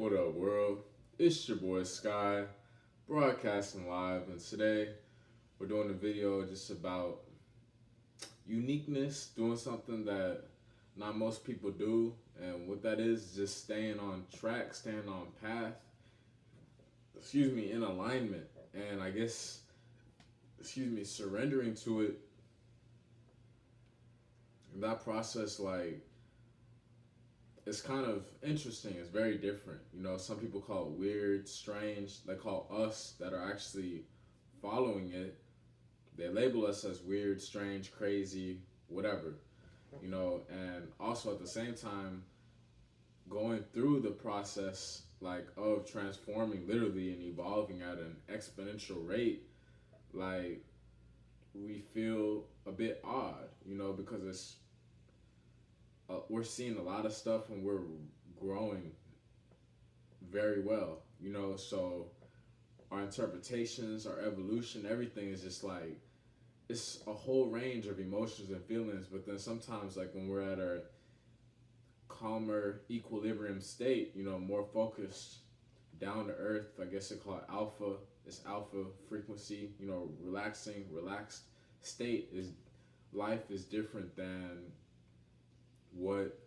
What up, world? It's your boy Sky, broadcasting live, and today we're doing a video just about uniqueness, doing something that not most people do, and what that is just staying on track, staying on path, in alignment, and I guess, surrendering to it. And that process, it's kind of interesting. It's very different. Some people call it weird, strange. They call us that are actually following it, they label us as weird, strange, crazy, whatever. And also at the same time, going through the process of transforming literally and evolving at an exponential rate, like we feel a bit odd, because we're seeing a lot of stuff and we're growing very well, so our interpretations, our evolution, everything is just it's a whole range of emotions and feelings. But then sometimes, when we're at our calmer equilibrium state, more focused, down to earth, I guess they call it alpha. It's alpha frequency, relaxed state. Is life is different than what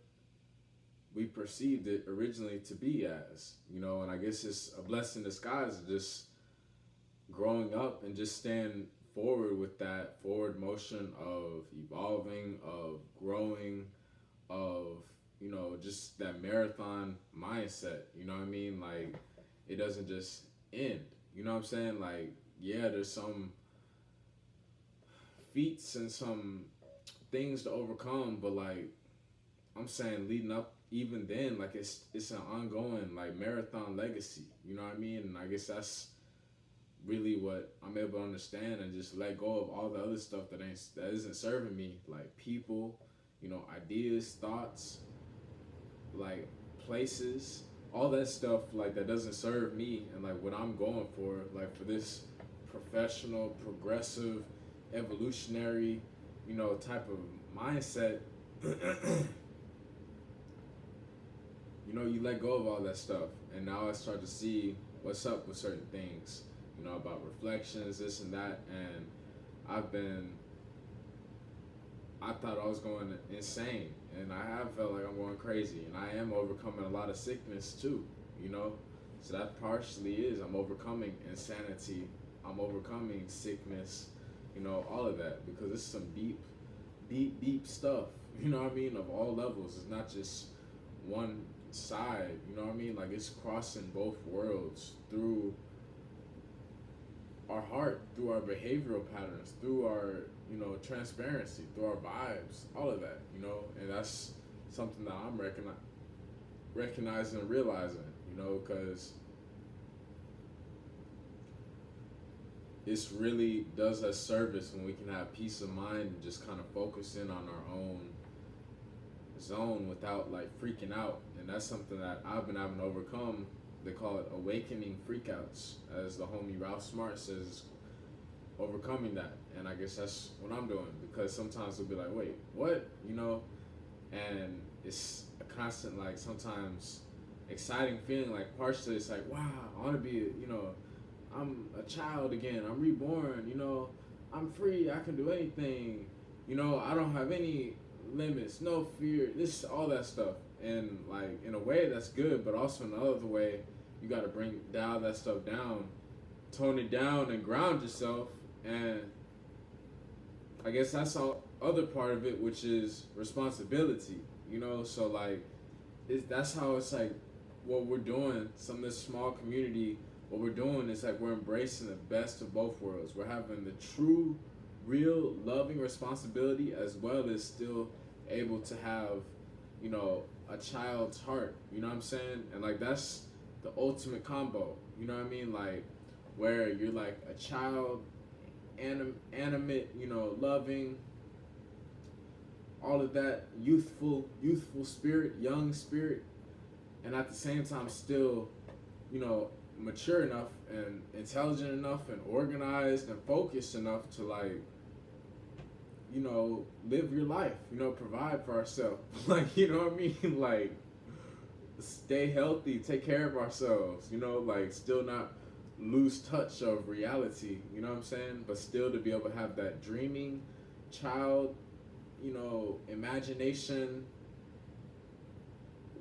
we perceived it originally to be as, and I guess it's a blessing in disguise, just growing up and just staying forward with that forward motion of evolving, of growing, of, just that marathon mindset, it doesn't just end, yeah, there's some feats and some things to overcome, but I'm saying leading up even then, it's an ongoing marathon legacy, and I guess that's really what I'm able to understand and just let go of all the other stuff that isn't serving me, like people, ideas, thoughts, places, all that stuff that doesn't serve me and what I'm going for this professional, progressive, evolutionary, type of mindset. You let go of all that stuff, and now I start to see what's up with certain things, about reflections, this and that, and I thought I was going insane, and I have felt like I'm going crazy, and I am overcoming a lot of sickness too, so that partially is, I'm overcoming insanity, I'm overcoming sickness, all of that, because it's some deep stuff, of all levels. It's not just one side, it's crossing both worlds through our heart, through our behavioral patterns, through our, transparency, through our vibes, all of that, and that's something that I'm recognizing and realizing, because it's really does us service when we can have peace of mind and just kind of focus in on our own zone without freaking out. And that's something that I've been having to overcome. They call it awakening freakouts, as the homie Ralph Smart says, overcoming that. And I guess that's what I'm doing, because sometimes it'll be like, wait, what? And it's a constant, sometimes exciting feeling, partially it's wow, I want to be, I'm a child again, I'm reborn, I'm free, I can do anything, I don't have any limits, no fear, all that stuff. And in a way that's good, but also in another way, you got to dial that stuff down, tone it down, and ground yourself. And I guess that's all other part of it, which is responsibility, so that's how it's what we're doing. Some of this small community, what we're doing is we're embracing the best of both worlds. We're having the true, real, loving responsibility, as well as still able to have, a child's heart, and that's the ultimate combo, where you're a child, animate, loving, all of that youthful spirit, young spirit, and at the same time still, mature enough and intelligent enough and organized and focused enough to live your life, provide for ourselves. What I mean? stay healthy, take care of ourselves, you know, like still not lose touch of reality, you know what I'm saying? But still to be able to have that dreaming child, you know, imagination,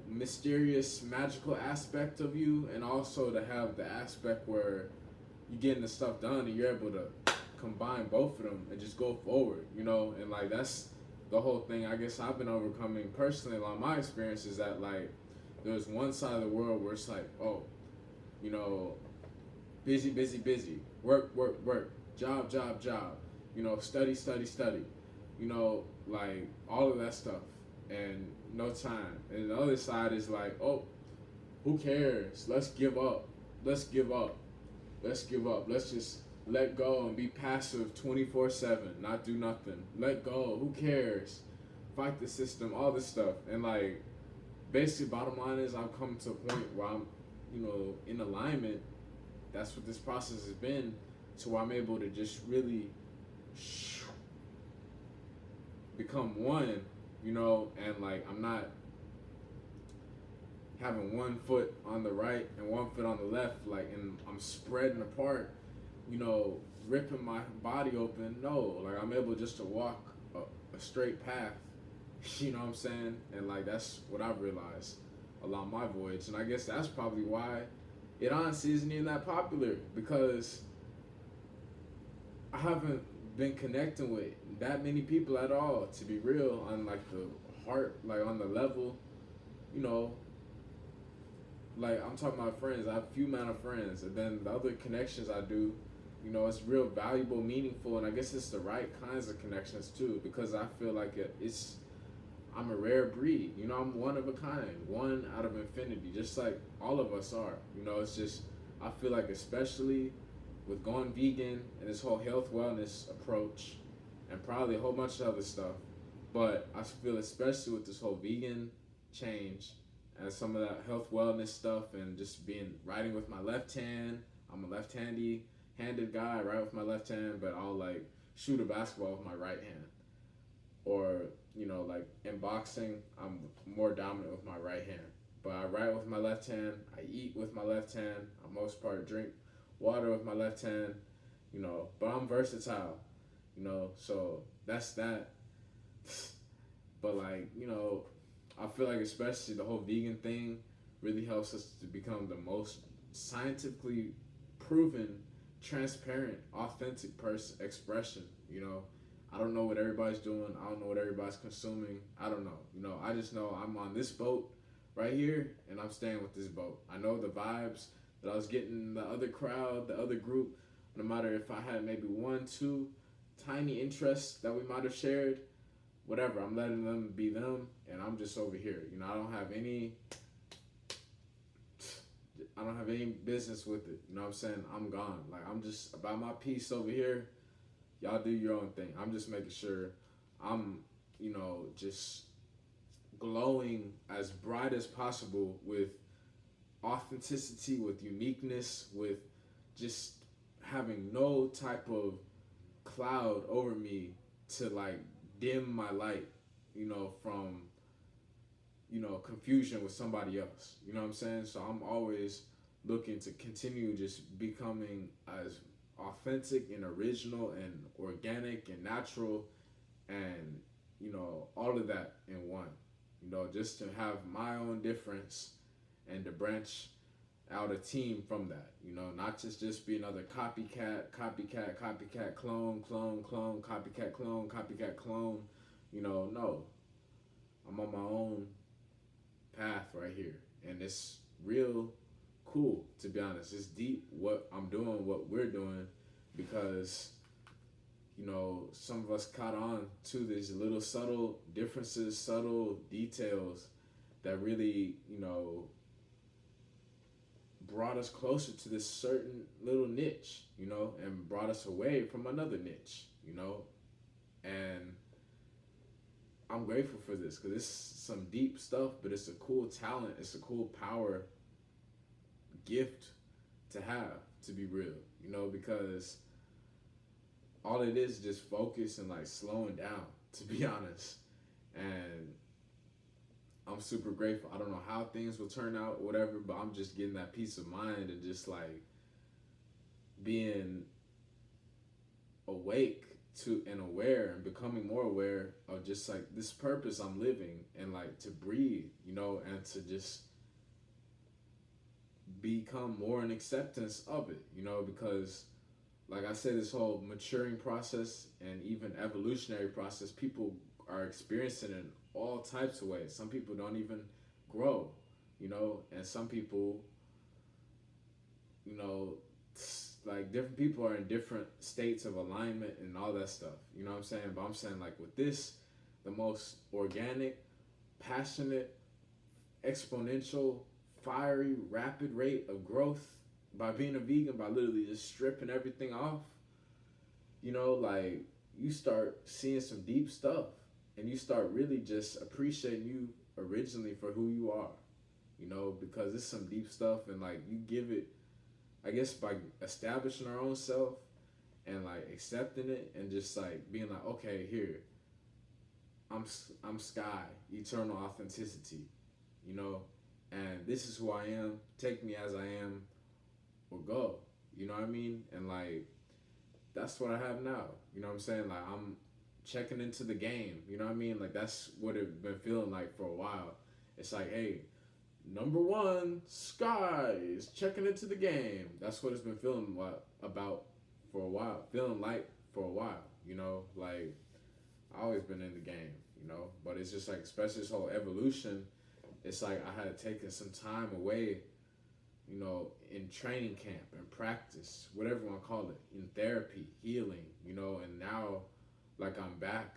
mysterious, magical aspect of you, and also to have the aspect where you're getting the stuff done and you're able to combine both of them and just go forward, you know, and like that's the whole thing I guess I've been overcoming personally. Like my experience is that like there's one side of the world where it's like, oh, you know, busy, busy, busy, work, work, work, job, job, job, you know, study, study, study, you know, like all of that stuff, and no time. And the other side is like, oh, who cares? Let's give up. Let's give up. Let's give up. Let's just let go and be passive 24/7, not do nothing. Let go. Who cares? Fight the system, all this stuff. And like basically bottom line is I've come to a point where I'm, you know, in alignment. That's what this process has been, to where I'm able to just really become one, you know, and like I'm not having one foot on the right and one foot on the left, like, and I'm spreading apart, you know, ripping my body open. No, like I'm able just to walk a straight path, you know what I'm saying? And like that's what I've realized along my voyage, and I guess that's probably why it honestly isn't even that popular, because I haven't been connecting with that many people at all, to be real, on like the heart, like on the level, you know, like I'm talking about friends. I have a few amount of friends, and then the other connections I do, you know, it's real valuable, meaningful, and I guess it's the right kinds of connections too, because I feel like it's I'm a rare breed, you know, I'm one of a kind, one out of infinity, just like all of us are, you know. It's just I feel like especially with going vegan and this whole health wellness approach, and probably a whole bunch of other stuff, but I feel especially with this whole vegan change and some of that health wellness stuff, and just being writing with my left hand. I'm a handed guy, I write with my left hand, but I'll like shoot a basketball with my right hand. Or, you know, like in boxing, I'm more dominant with my right hand. But I write with my left hand, I eat with my left hand, I most part drink water with my left hand, you know, but I'm versatile, you know, so that's that. But like, you know, I feel like especially the whole vegan thing really helps us to become the most scientifically proven, transparent, authentic expression, you know. I don't know what everybody's doing. I don't know what everybody's consuming. I don't know. You know, I just know I'm on this boat right here, and I'm staying with this boat. I know the vibes that I was getting, the other crowd, the other group, no matter if I had maybe one, two tiny interests that we might have shared, whatever, I'm letting them be them, and I'm just over here. You know, I don't have any business with it. You know what I'm saying? I'm gone. Like, I'm just about my peace over here. Y'all do your own thing. I'm just making sure I'm, you know, just glowing as bright as possible with authenticity, with uniqueness, with just having no type of cloud over me to like dim my light, you know, from, you know, confusion with somebody else. You know what I'm saying? So I'm always looking to continue just becoming as authentic and original and organic and natural, and, you know, all of that in one. You know, just to have my own difference and to branch out a team from that, you know, not just be another copycat, clone, copycat, clone, you know. No, I'm on my own path right here, and it's real cool, to be honest. It's deep what I'm doing, what we're doing, because, you know, some of us caught on to these little subtle differences, subtle details that really, you know, brought us closer to this certain little niche, you know, and brought us away from another niche, you know. And I'm grateful for this, because it's some deep stuff, but it's a cool talent, it's a cool power gift to have, to be real, you know, because all it is just focus and like slowing down, to be honest. And I'm super grateful. I don't know how things will turn out, whatever, but I'm just getting that peace of mind and just like being awake to and aware and becoming more aware of just like this purpose I'm living and like to breathe, and to just become more in acceptance of it, because like I said, this whole maturing process and even evolutionary process, people are experiencing it in all types of ways. Some people don't even grow, and some people, you know, like different people are in different states of alignment and all that stuff. You know what I'm saying? But I'm saying like with this, the most organic, passionate, exponential, fiery, rapid rate of growth by being a vegan, by literally just stripping everything off, like you start seeing some deep stuff and you start really just appreciating you originally for who you are, because it's some deep stuff and like you give it, I guess, by establishing our own self and like accepting it and just like being like, okay, here, I'm Sky, eternal authenticity, and this is who I am. Take me as I am, or go. You know what I mean? And like, that's what I have now. You know what I'm saying? Like, I'm checking into the game. You know what I mean? Like, that's what it's been feeling like for a while. It's like, hey, number one, Sky is checking into the game. That's what it's been feeling about for a while. Feeling like for a while. Like, I always been in the game. But it's just like, especially this whole evolution. It's like I had taken some time away, in training camp and practice, whatever you want to call it, in therapy, healing, and now, like, I'm back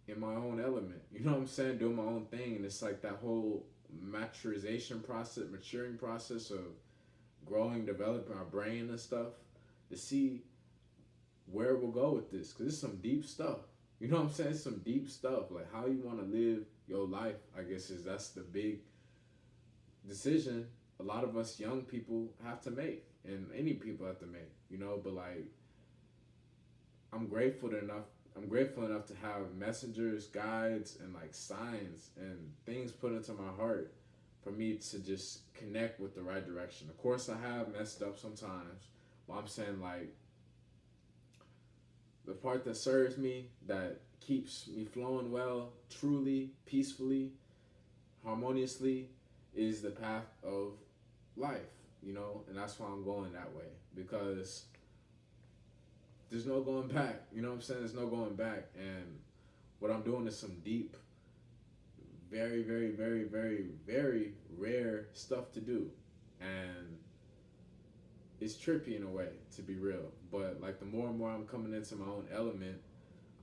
in my own element, you know what I'm saying, doing my own thing, and it's like that whole maturing process of growing, developing our brain and stuff, to see where we'll go with this, because it's some deep stuff, you know what I'm saying, it's some deep stuff, like how you want to live your life, I guess that's the big decision a lot of us young people have to make, and any people have to make, but like I'm grateful enough to have messengers, guides, and like signs and things put into my heart for me to just connect with the right direction. Of course I have messed up sometimes, but I'm saying like the part that serves me, that keeps me flowing well, truly, peacefully, harmoniously, is the path of life, and that's why I'm going that way, because there's no going back, you know what I'm saying? There's no going back, and what I'm doing is some deep, very, very, very, very, very rare stuff to do, and it's trippy in a way, to be real, but like the more and more I'm coming into my own element,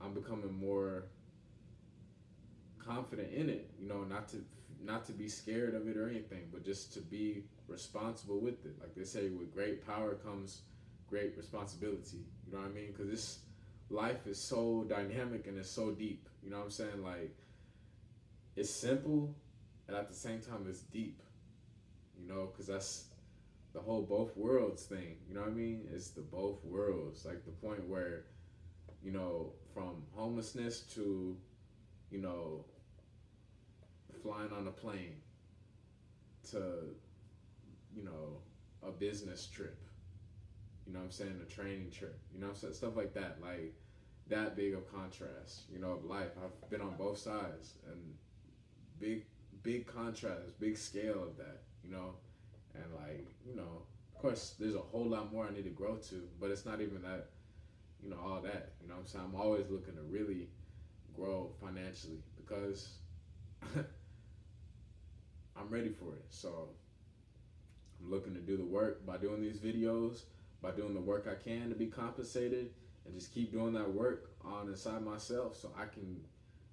I'm becoming more confident in it, not to be scared of it or anything, but just to be responsible with it. Like they say, with great power comes great responsibility. You know what I mean? Because this life is so dynamic and it's so deep. You know what I'm saying? Like, it's simple and at the same time it's deep. Because that's the whole both worlds thing. You know what I mean? It's the both worlds. Like the point where, from homelessness to, flying on a plane to, a business trip, a training trip, stuff like that, like that big of contrast, of life. I've been on both sides and big contrast, big scale of that, and like, of course there's a whole lot more I need to grow to, but it's not even that, all that, I'm always looking to really grow financially because I'm ready for it. So I'm looking to do the work by doing these videos, by doing the work I can to be compensated, and just keep doing that work on inside myself so I can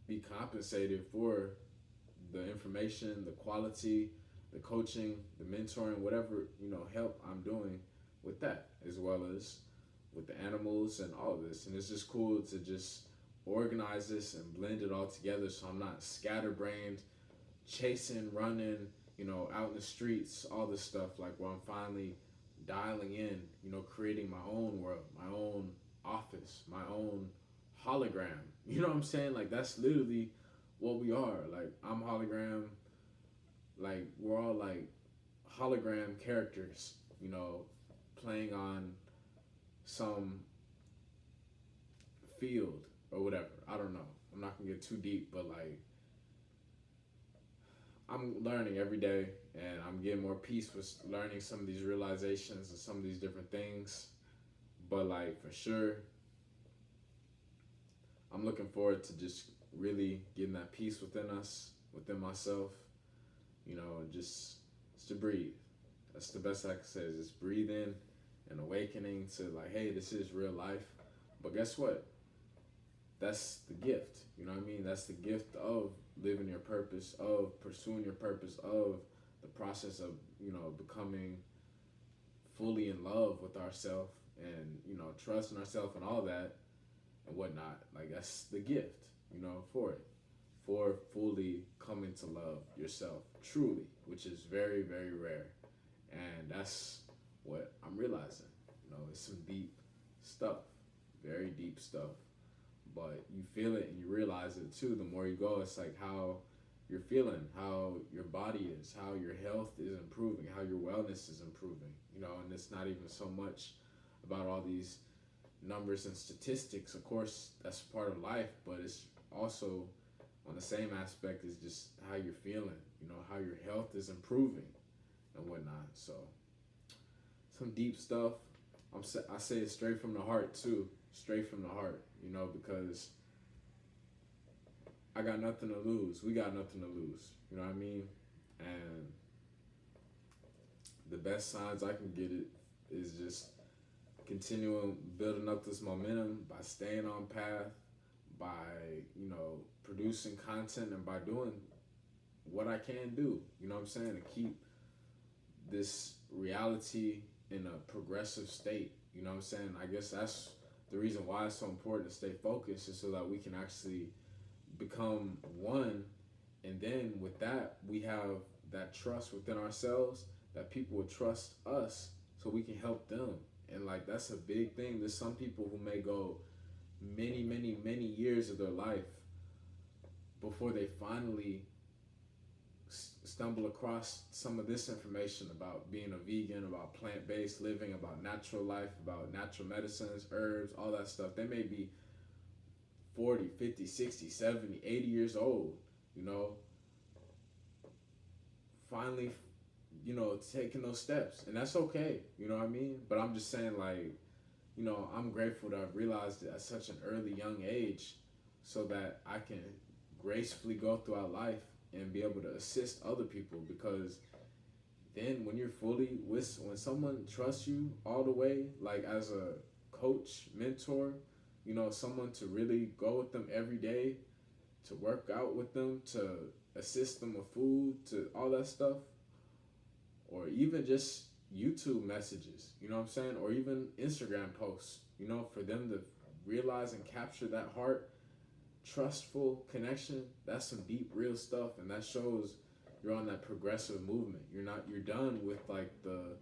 be compensated for the information, the quality, the coaching, the mentoring, whatever, help I'm doing with that, as well as with the animals and all of this. And it's just cool to just organize this and blend it all together so I'm not scatterbrained, chasing, running, out in the streets, all this stuff, like where I'm finally dialing in, creating my own world, my own office, my own hologram. You know what I'm saying? Like that's literally what we are. Like I'm hologram. Like we're all like hologram characters, you know, playing on some field or whatever. I don't know. I'm not gonna get too deep, but like I'm learning every day and I'm getting more peace with learning some of these realizations and some of these different things. But like for sure, I'm looking forward to just really getting that peace within us, within myself, you know, just to breathe. That's the best I can say is just breathe in and awakening to like, hey, this is real life. But guess what? That's the gift. You know what I mean? That's the gift of living your purpose, of pursuing your purpose, of the process of, you know, becoming fully in love with ourselves and, you know, trusting ourselves and all that and whatnot. Like that's the gift, you know, for it. For fully coming to love yourself truly, which is very, very rare. And that's what I'm realizing. You know, it's some deep stuff, very deep stuff. But you feel it and you realize it too. The more you go, it's like how you're feeling, how your body is, how your health is improving, how your wellness is improving. You know, and it's not even so much about all these numbers and statistics. Of course, that's part of life, but it's also on the same aspect is just how you're feeling. You know, how your health is improving and whatnot. So some deep stuff. I say it straight from the heart too, straight from the heart. You know, because I got nothing to lose. We got nothing to lose. You know what I mean? And the best signs I can get it is just continuing building up this momentum by staying on path, by, you know, producing content and by doing what I can do. You know what I'm saying? To keep this reality in a progressive state. You know what I'm saying? I guess that's the reason why it's so important to stay focused is so that we can actually become one. And then with that, we have that trust within ourselves that people will trust us so we can help them. And like, that's a big thing. There's some people who may go many, many, many years of their life before they finally stumble across some of this information about being a vegan, about plant-based living, about natural life, about natural medicines, herbs, all that stuff. They may be 40, 50, 60, 70, 80 years old, you know, finally, you know, taking those steps. And that's okay, you know what I mean? But I'm just saying, like, you know, I'm grateful that I've realized it at such an early, young age so that I can gracefully go throughout life and be able to assist other people, because then when you're fully with, when someone trusts you all the way, like as a coach, mentor, you know, someone to really go with them every day, to work out with them, to assist them with food, to all that stuff, or even just YouTube messages, you know what I'm saying, or even Instagram posts, you know, for them to realize and capture that heart trustful connection. That's some deep real stuff, and that shows you're on that progressive movement. You're done with like the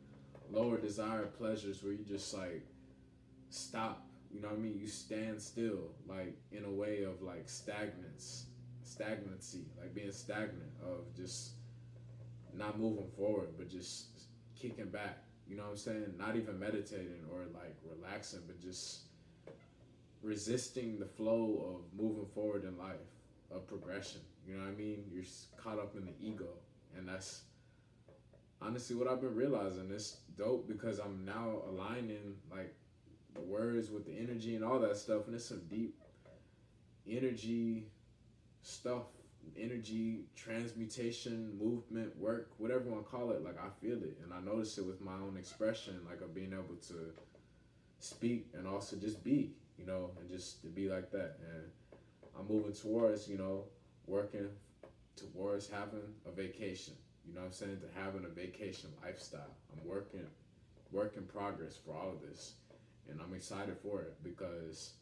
lower desired pleasures where you just like stop, you know what I mean, you stand still, like in a way of like stagnancy, like being stagnant, of just not moving forward but just kicking back, you know what I'm saying, not even meditating or like relaxing, but just resisting the flow of moving forward in life, of progression. You know what I mean? You're caught up in the ego. And that's honestly what I've been realizing. It's dope because I'm now aligning like the words with the energy and all that stuff. And it's some deep energy stuff, energy transmutation, movement, work, whatever you want to call it. Like I feel it. And I notice it with my own expression, like of being able to speak and also just be, you know, and just to be like that. And I'm moving towards, you know, working towards having a vacation, you know what I'm saying, to having a vacation lifestyle. I'm work in progress for all of this, and I'm excited for it because,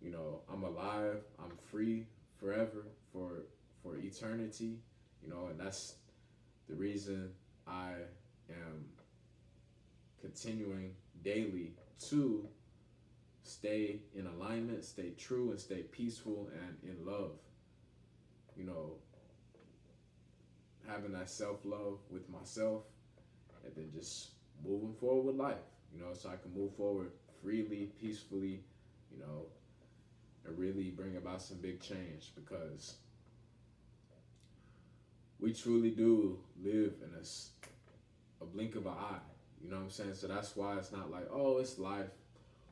you know, I'm alive, I'm free forever, for eternity, you know, and that's the reason I am continuing daily to stay in alignment, stay true, and stay peaceful and in love. you know, having that self-love with myself, and then just moving forward with life, you know, so I can move forward freely, peacefully, you know, and really bring about some big change, because we truly do live in a blink of an eye. You know what I'm saying? So that's why it's not like, oh, it's life.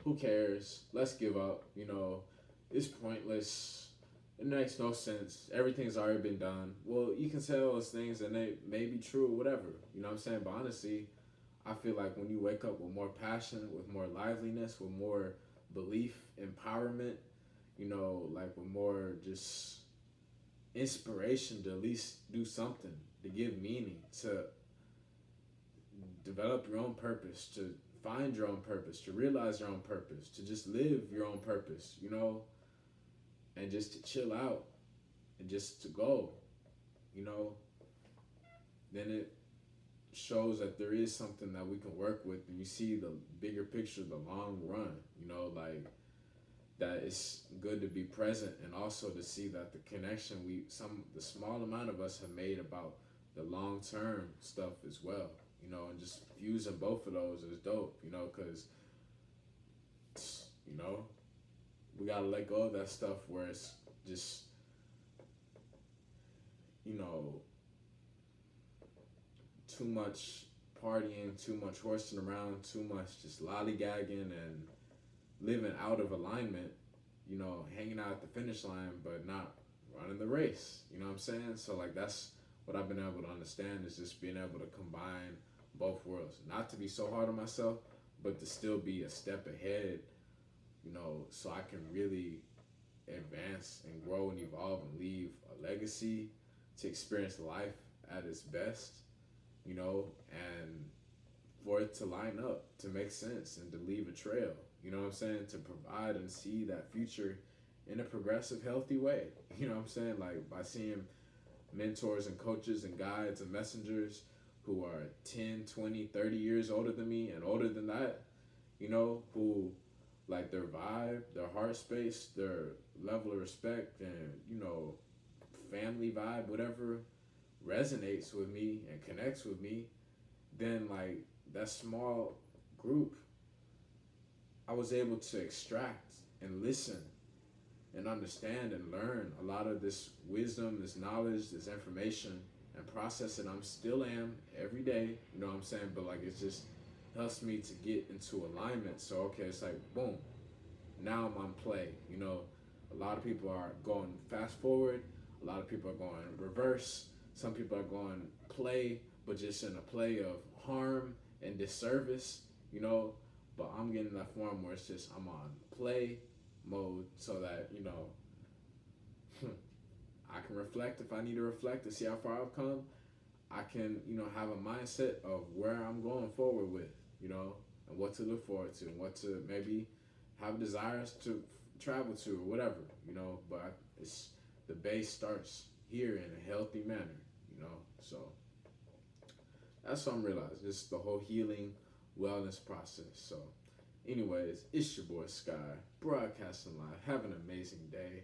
Who cares? Let's give up. You know, it's pointless. It makes no sense. Everything's already been done. Well, you can say those things and they may be true or whatever. You know what I'm saying? But honestly, I feel like when you wake up with more passion, with more liveliness, with more belief, empowerment, you know, like with more just inspiration to at least do something, to give meaning, to develop your own purpose, to find your own purpose, to realize your own purpose, to just live your own purpose, you know, and just to chill out and just to go, you know, then it shows that there is something that we can work with, and you see the bigger picture, the long run, you know, like that it's good to be present, and also to see that the connection the small amount of us have made about the long term stuff as well, you know, and just fusing both of those is dope, you know, because, you know, we gotta let go of that stuff where it's just, you know, too much partying, too much horsing around, too much just lollygagging and living out of alignment, you know, hanging out at the finish line but not running the race. You know what I'm saying? So like that's what I've been able to understand, is just being able to combine both worlds. Not to be so hard on myself, but to still be a step ahead, you know, so I can really advance and grow and evolve and leave a legacy, to experience life at its best, you know, and for it to line up, to make sense, and to leave a trail, you know what I'm saying, to provide and see that future in a progressive, healthy way, you know what I'm saying, like by seeing mentors and coaches and guides and messengers who are 10, 20, 30 years older than me and older than that, you know, who like their vibe, their heart space, their level of respect and, you know, family vibe, whatever resonates with me and connects with me, then like that small group, I was able to extract and listen and understand and learn a lot of this wisdom, this knowledge, this information, and process it. I'm still am every day, you know what I'm saying? But like it just helps me to get into alignment. So okay, it's like boom, now I'm on play. You know, a lot of people are going fast forward, a lot of people are going reverse, some people are going play, but just in a play of harm and disservice, you know. But I'm getting that form where it's just I'm on play mode, so that, you know, I can reflect if I need to reflect to see how far I've come. I can, you know, have a mindset of where I'm going forward with, you know, and what to look forward to, and what to maybe have desires to travel to or whatever, you know. But it's the base starts here in a healthy manner, you know. So that's what I'm realizing. Just the whole healing wellness process. So anyways, it's your boy Sky, broadcasting live. Have an amazing day.